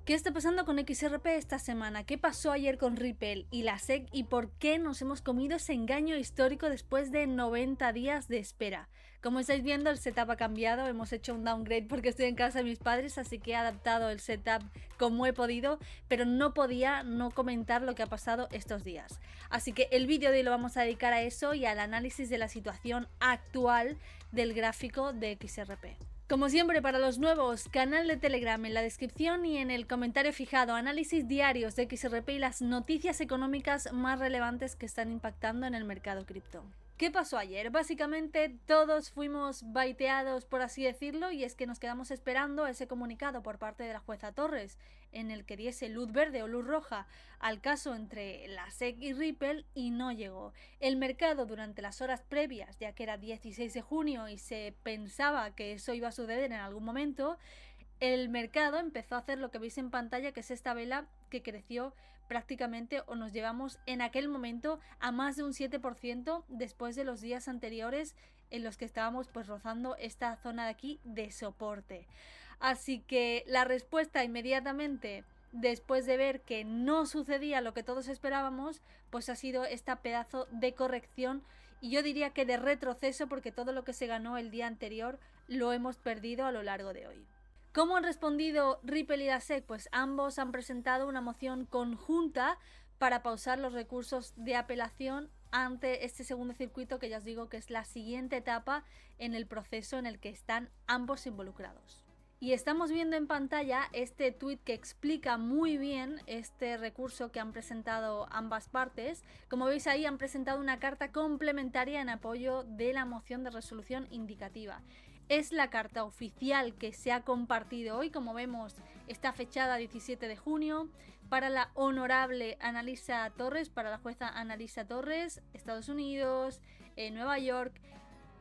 ¿Qué está pasando con XRP esta semana? ¿Qué pasó ayer con Ripple y la SEC y por qué nos hemos comido ese engaño histórico después de 90 días de espera? Como estáis viendo, el setup ha cambiado, hemos hecho un downgrade porque estoy en casa de mis padres, así que he adaptado el setup como he podido, pero no podía no comentar lo que ha pasado estos días. Así que el vídeo de hoy lo vamos a dedicar a eso y al análisis de la situación actual del gráfico de XRP. Como siempre, para los nuevos, canal de Telegram en la descripción y en el comentario fijado, análisis diarios de XRP y las noticias económicas más relevantes que están impactando en el mercado cripto. ¿Qué pasó ayer? Básicamente todos fuimos baiteados, por así decirlo, y es que nos quedamos esperando ese comunicado por parte de la jueza Torres en el que diese luz verde o luz roja al caso entre la SEC y Ripple y no llegó. El mercado durante las horas previas, ya que era 16 de junio y se pensaba que eso iba a suceder en algún momento, el mercado empezó a hacer lo que veis en pantalla, que es esta vela que creció prácticamente, o nos llevamos en aquel momento a más de un 7% después de los días anteriores en los que estábamos pues rozando esta zona de aquí de soporte. Así que la respuesta inmediatamente, después de ver que no sucedía lo que todos esperábamos, pues ha sido esta pedazo de corrección, y yo diría que de retroceso, porque todo lo que se ganó el día anterior lo hemos perdido a lo largo de hoy. ¿Cómo han respondido Ripple y la SEC? Pues ambos han presentado una moción conjunta para pausar los recursos de apelación ante este segundo circuito, que ya os digo que es la siguiente etapa en el proceso en el que están ambos involucrados. Y estamos viendo en pantalla este tweet que explica muy bien este recurso que han presentado ambas partes. Como veis ahí, han presentado una carta complementaria en apoyo de la moción de resolución indicativa. Es la carta oficial que se ha compartido hoy, como vemos está fechada 17 de junio, para la honorable Analisa Torres, para la jueza Analisa Torres, Estados Unidos, Nueva York,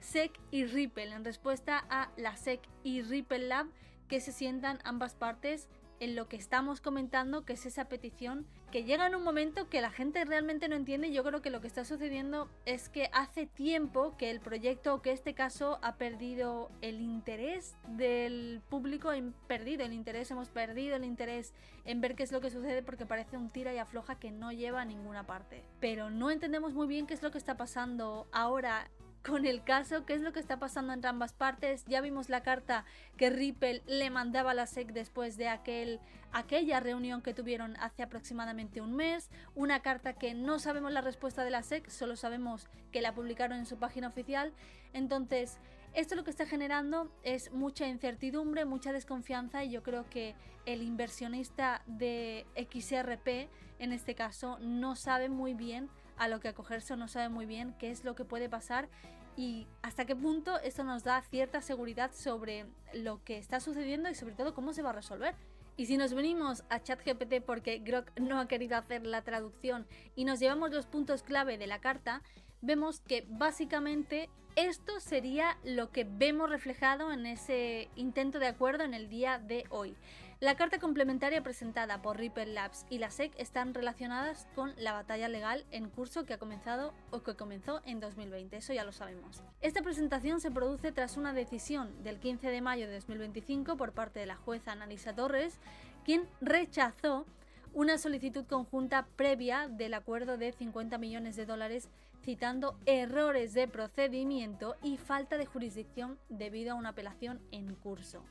SEC y Ripple, en respuesta a la SEC y Ripple Lab, que se sientan ambas partes en lo que estamos comentando, que es esa petición que llega en un momento que la gente realmente no entiende. Yo creo que lo que está sucediendo es que hace tiempo que el proyecto, que este caso, ha perdido el interés del público, hemos perdido el interés en ver qué es lo que sucede, porque parece un tira y afloja que no lleva a ninguna parte. Pero no entendemos muy bien qué es lo que está pasando ahora con el caso, qué es lo que está pasando entre ambas partes. Ya vimos la carta que Ripple le mandaba a la SEC después de aquella reunión que tuvieron hace aproximadamente un mes, una carta que no sabemos la respuesta de la SEC, solo sabemos que la publicaron en su página oficial. Entonces, esto lo que está generando es mucha incertidumbre, mucha desconfianza, y yo creo que el inversionista de XRP, en este caso, no sabe muy bien a lo que acogerse, o no sabe muy bien qué es lo que puede pasar y hasta qué punto esto nos da cierta seguridad sobre lo que está sucediendo y sobre todo cómo se va a resolver. Y si nos venimos a ChatGPT, porque Grok no ha querido hacer la traducción, y nos llevamos los puntos clave de la carta, vemos que básicamente esto sería lo que vemos reflejado en ese intento de acuerdo en el día de hoy. La carta complementaria presentada por Ripple Labs y la SEC están relacionadas con la batalla legal en curso que ha comenzado o que comenzó en 2020, eso ya lo sabemos. Esta presentación se produce tras una decisión del 15 de mayo de 2025 por parte de la jueza Analisa Torres, quien rechazó una solicitud conjunta previa del acuerdo de 50 millones de dólares, citando errores de procedimiento y falta de jurisdicción debido a una apelación en curso.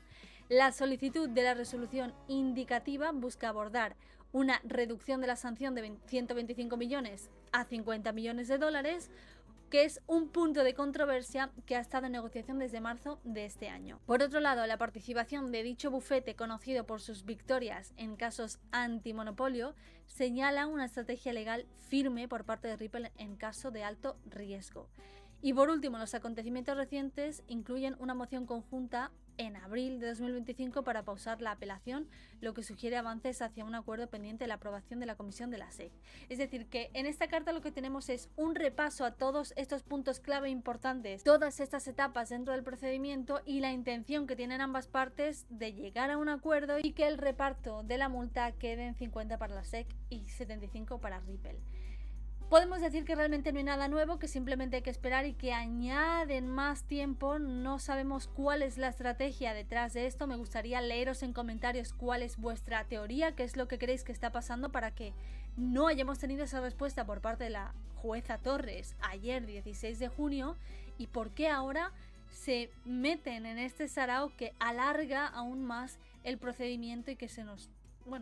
La solicitud de la resolución indicativa busca abordar una reducción de la sanción de 125 millones a 50 millones de dólares, que es un punto de controversia que ha estado en negociación desde marzo de este año. Por otro lado, la participación de dicho bufete, conocido por sus victorias en casos antimonopolio, señala una estrategia legal firme por parte de Ripple en caso de alto riesgo. Y por último, los acontecimientos recientes incluyen una moción conjunta en abril de 2025 para pausar la apelación, lo que sugiere avances hacia un acuerdo pendiente de la aprobación de la comisión de la SEC. Es decir, que en esta carta lo que tenemos es un repaso a todos estos puntos clave importantes, todas estas etapas dentro del procedimiento y la intención que tienen ambas partes de llegar a un acuerdo y que el reparto de la multa quede en 50 para la SEC y 75 para Ripple. Podemos decir que realmente no hay nada nuevo, que simplemente hay que esperar y que añaden más tiempo. No sabemos cuál es la estrategia detrás de esto. Me gustaría leeros en comentarios cuál es vuestra teoría, qué es lo que creéis que está pasando para que no hayamos tenido esa respuesta por parte de la jueza Torres ayer 16 de junio y por qué ahora se meten en este sarao que alarga aún más el procedimiento y que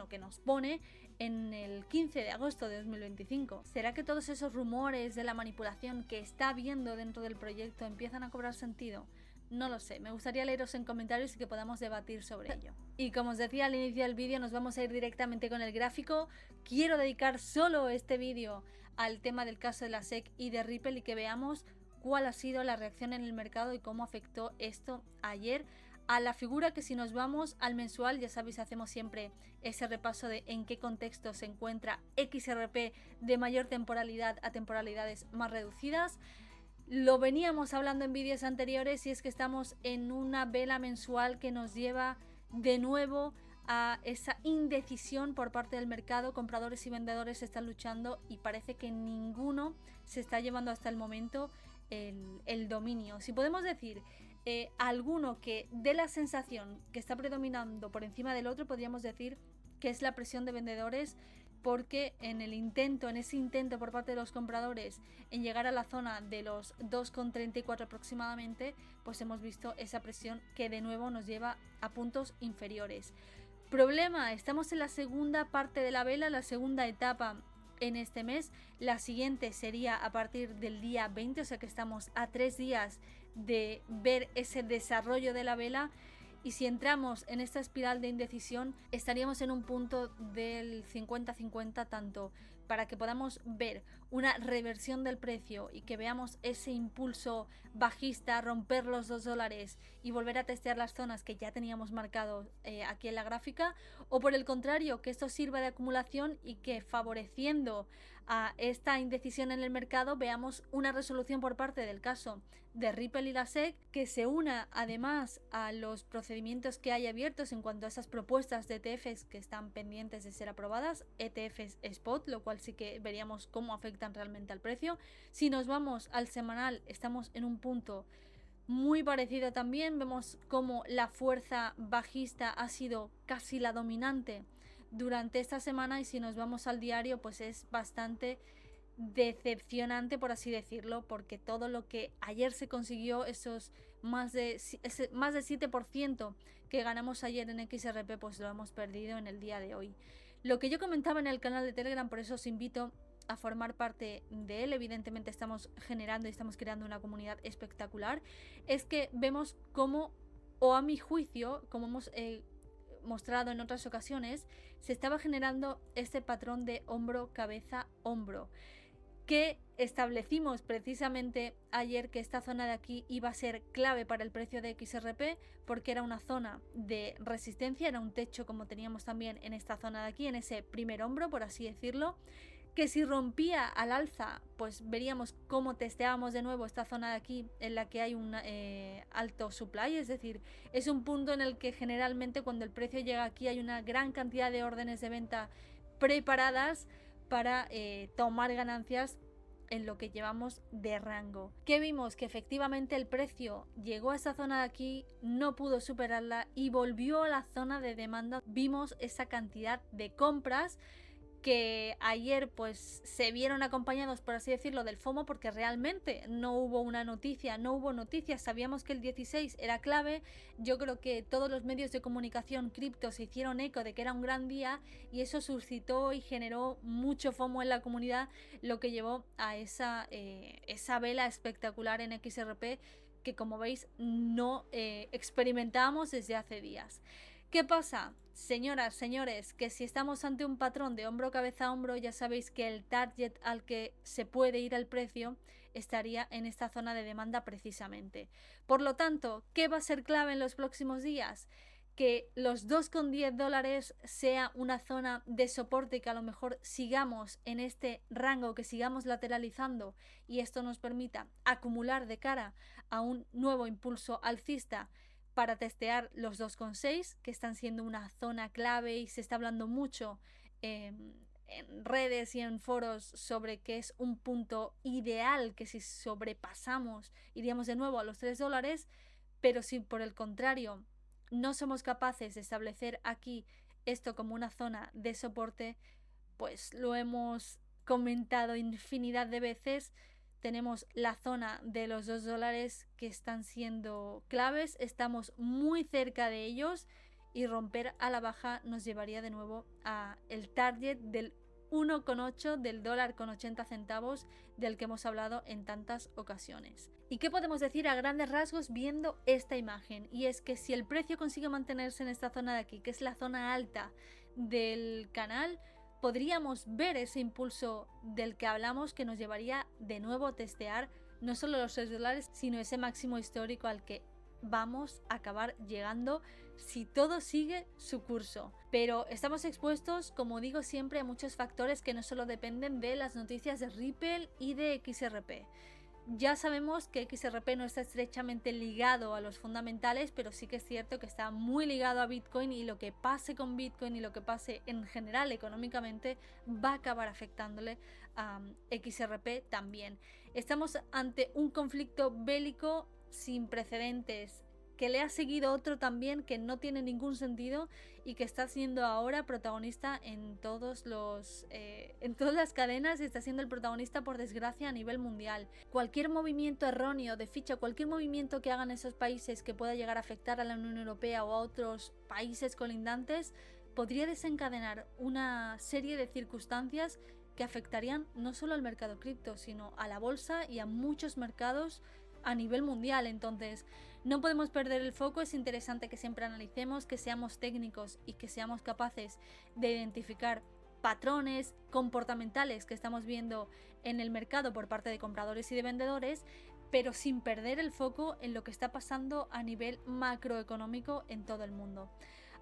que nos pone en el 15 de agosto de 2025. ¿Será que todos esos rumores de la manipulación que está habiendo dentro del proyecto empiezan a cobrar sentido? No lo sé, me gustaría leeros en comentarios y que podamos debatir sobre ello. Y como os decía al inicio del vídeo, nos vamos a ir directamente con el gráfico. Quiero dedicar solo este vídeo al tema del caso de la SEC y de Ripple y que veamos cuál ha sido la reacción en el mercado y cómo afectó esto ayer a la figura, que si nos vamos al mensual, ya sabéis, hacemos siempre ese repaso de en qué contexto se encuentra XRP de mayor temporalidad a temporalidades más reducidas. Lo veníamos hablando en vídeos anteriores y es que estamos en una vela mensual que nos lleva de nuevo a esa indecisión por parte del mercado. Compradores y vendedores están luchando y parece que ninguno se está llevando hasta el momento el dominio. Si podemos decir alguno que dé la sensación que está predominando por encima del otro, podríamos decir que es la presión de vendedores, porque en ese intento por parte de los compradores en llegar a la zona de los 2,34 aproximadamente, pues hemos visto esa presión que de nuevo nos lleva a puntos inferiores. Problema, estamos en la segunda parte de la vela, la segunda etapa en este mes. La siguiente sería a partir del día 20, o sea que estamos a 3 días de ver ese desarrollo de la vela. Y si entramos en esta espiral de indecisión, estaríamos en un punto del 50-50, tanto para que podamos ver una reversión del precio y que veamos ese impulso bajista, romper los $2 y volver a testear las zonas que ya teníamos marcado aquí en la gráfica, o por el contrario, que esto sirva de acumulación y que, favoreciendo a esta indecisión en el mercado, veamos una resolución por parte del caso de Ripple y la SEC, que se una además a los procedimientos que hay abiertos en cuanto a esas propuestas de ETFs que están pendientes de ser aprobadas, ETFs spot, lo cual sí que veríamos cómo afectan realmente al precio. Si nos vamos al semanal, estamos en un punto muy parecido también. Vemos cómo la fuerza bajista ha sido casi la dominante durante esta semana, y si nos vamos al diario, pues es bastante decepcionante, por así decirlo, porque todo lo que ayer se consiguió, ese más de 7% que ganamos ayer en XRP, pues lo hemos perdido en el día de hoy. Lo que yo comentaba en el canal de Telegram, por eso os invito a formar parte de él, evidentemente estamos generando y estamos creando una comunidad espectacular, es que vemos cómo, o a mi juicio, como hemos mostrado en otras ocasiones, se estaba generando este patrón de hombro, cabeza, hombro, que establecimos precisamente ayer que esta zona de aquí iba a ser clave para el precio de XRP, porque era una zona de resistencia, era un techo como teníamos también en esta zona de aquí, en ese primer hombro, por así decirlo, que si rompía al alza, pues veríamos cómo testeábamos de nuevo esta zona de aquí en la que hay un alto supply, es decir, es un punto en el que generalmente cuando el precio llega aquí hay una gran cantidad de órdenes de venta preparadas para tomar ganancias en lo que llevamos de rango. ¿Qué vimos? Que efectivamente el precio llegó a esa zona de aquí, no pudo superarla y volvió a la zona de demanda. Vimos esa cantidad de compras que ayer pues se vieron acompañados, por así decirlo, del FOMO, porque realmente no hubo una noticia, no hubo noticias. Sabíamos que el 16 era clave. Yo creo que todos los medios de comunicación cripto se hicieron eco de que era un gran día y eso suscitó y generó mucho FOMO en la comunidad, lo que llevó a esa vela espectacular en XRP que, como veis, no experimentábamos desde hace días. ¿Qué pasa? Señoras, señores, que si estamos ante un patrón de hombro, cabeza, hombro, ya sabéis que el target al que se puede ir el precio estaría en esta zona de demanda precisamente. Por lo tanto, ¿qué va a ser clave en los próximos días? Que los $2,10 sea una zona de soporte, que a lo mejor sigamos en este rango, que sigamos lateralizando y esto nos permita acumular de cara a un nuevo impulso alcista para testear los 2,6, que están siendo una zona clave y se está hablando mucho en redes y en foros sobre que es un punto ideal, que si sobrepasamos iríamos de nuevo a los $3, pero si por el contrario no somos capaces de establecer aquí esto como una zona de soporte, pues lo hemos comentado infinidad de veces. Tenemos la zona de los $2 que están siendo claves, estamos muy cerca de ellos y romper a la baja nos llevaría de nuevo a el target del 1,8 del dólar con 80 centavos del que hemos hablado en tantas ocasiones. ¿Y qué podemos decir a grandes rasgos viendo esta imagen? Y es que si el precio consigue mantenerse en esta zona de aquí, que es la zona alta del canal, podríamos ver ese impulso del que hablamos que nos llevaría de nuevo a testear no solo los $6, sino ese máximo histórico al que vamos a acabar llegando si todo sigue su curso. Pero estamos expuestos, como digo siempre, a muchos factores que no solo dependen de las noticias de Ripple y de XRP. Ya sabemos que XRP no está estrechamente ligado a los fundamentales, pero sí que es cierto que está muy ligado a Bitcoin, y lo que pase con Bitcoin y lo que pase en general económicamente va a acabar afectándole a XRP también. Estamos ante un conflicto bélico sin precedentes, que le ha seguido otro también que no tiene ningún sentido y que está siendo ahora protagonista en todas las cadenas, y está siendo el protagonista, por desgracia, a nivel mundial. Cualquier movimiento erróneo de ficha, cualquier movimiento que hagan esos países que pueda llegar a afectar a la Unión Europea o a otros países colindantes podría desencadenar una serie de circunstancias que afectarían no solo al mercado cripto, sino a la bolsa y a muchos mercados a nivel mundial. Entonces no podemos perder el foco. Es interesante que siempre analicemos, que seamos técnicos y que seamos capaces de identificar patrones comportamentales que estamos viendo en el mercado por parte de compradores y de vendedores, pero sin perder el foco en lo que está pasando a nivel macroeconómico en todo el mundo.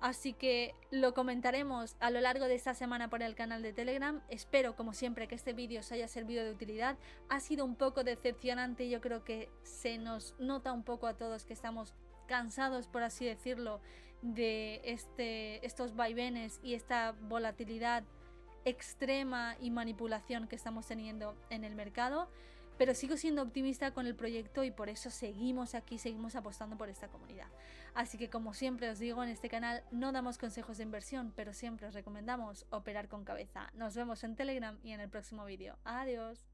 Así que lo comentaremos a lo largo de esta semana por el canal de Telegram. Espero, como siempre, que este vídeo os haya servido de utilidad. Ha sido un poco decepcionante, yo creo que se nos nota un poco a todos que estamos cansados, por así decirlo, de estos vaivenes y esta volatilidad extrema y manipulación que estamos teniendo en el mercado. Pero sigo siendo optimista con el proyecto y por eso seguimos aquí, seguimos apostando por esta comunidad. Así que, como siempre os digo, en este canal no damos consejos de inversión, pero siempre os recomendamos operar con cabeza. Nos vemos en Telegram y en el próximo vídeo. Adiós.